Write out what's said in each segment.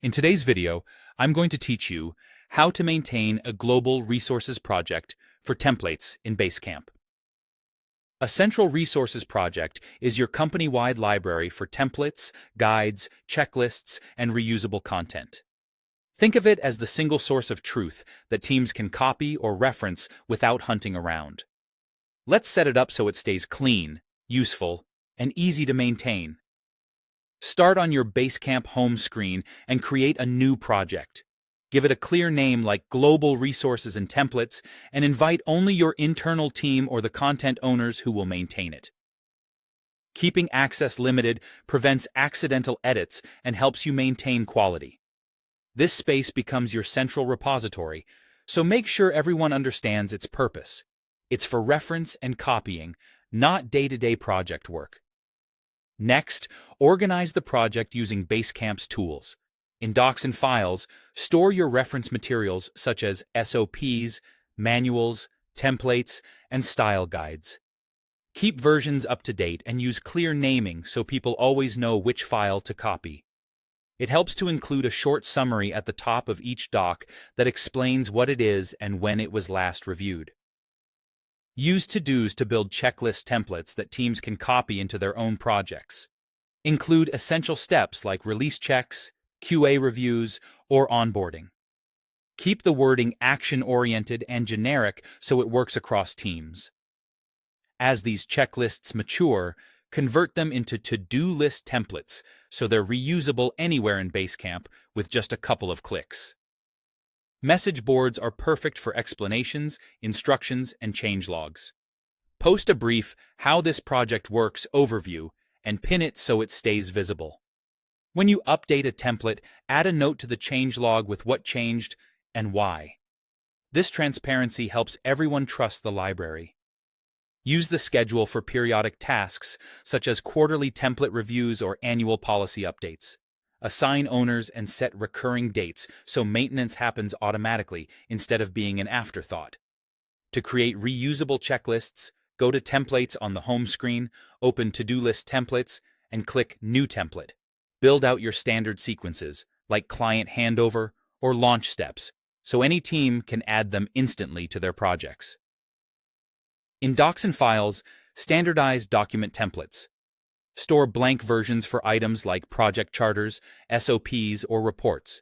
In today's video, I'm going to teach you how to maintain a global resources project for templates in Basecamp. A central resources project is your company-wide library for templates, guides, checklists, and reusable content. Think of it as the single source of truth that teams can copy or reference without hunting around. Let's set it up so it stays clean, useful, and easy to maintain. Start on your Basecamp home screen and create a new project. Give it a clear name like Global Resources and Templates and invite only your internal team or the content owners who will maintain it. Keeping access limited prevents accidental edits and helps you maintain quality. This space becomes your central repository, so make sure everyone understands its purpose. It's for reference and copying, not day-to-day project work. Next, organize the project using Basecamp's tools. In Docs and Files, store your reference materials such as SOPs, manuals, templates, and style guides. Keep versions up to date and use clear naming so people always know which file to copy. It helps to include a short summary at the top of each doc that explains what it is and when it was last reviewed. Use to-dos to build checklist templates that teams can copy into their own projects. Include essential steps like release checks, QA reviews, or onboarding. Keep the wording action-oriented and generic so it works across teams. As these checklists mature, convert them into to-do list templates so they're reusable anywhere in Basecamp with just a couple of clicks. Message boards are perfect for explanations, instructions, and change logs. Post a brief "How this project works" overview and pin it so it stays visible. When you update a template, add a note to the changelog with what changed and why. This transparency helps everyone trust the library. Use the schedule for periodic tasks, such as quarterly template reviews or annual policy updates. Assign owners and set recurring dates so maintenance happens automatically instead of being an afterthought. To create reusable checklists, go to Templates on the home screen, open To-Do List Templates, and click New Template. Build out your standard sequences, like client handover or launch steps, so any team can add them instantly to their projects. In Docs and Files, standardize document templates. Store blank versions for items like project charters, SOPs, or reports.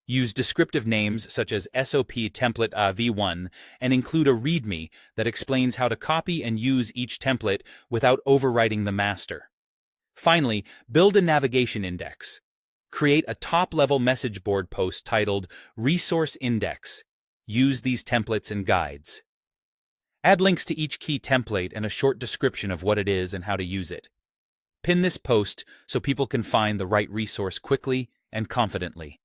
Use descriptive names such as SOP template v1 and include a README that explains how to copy and use each template without overwriting the master. Finally, build a navigation index. Create a top-level message board post titled Resource Index. Use these templates and guides. Add links to each key template and a short description of what it is and how to use it. Pin this post so people can find the right resource quickly and confidently.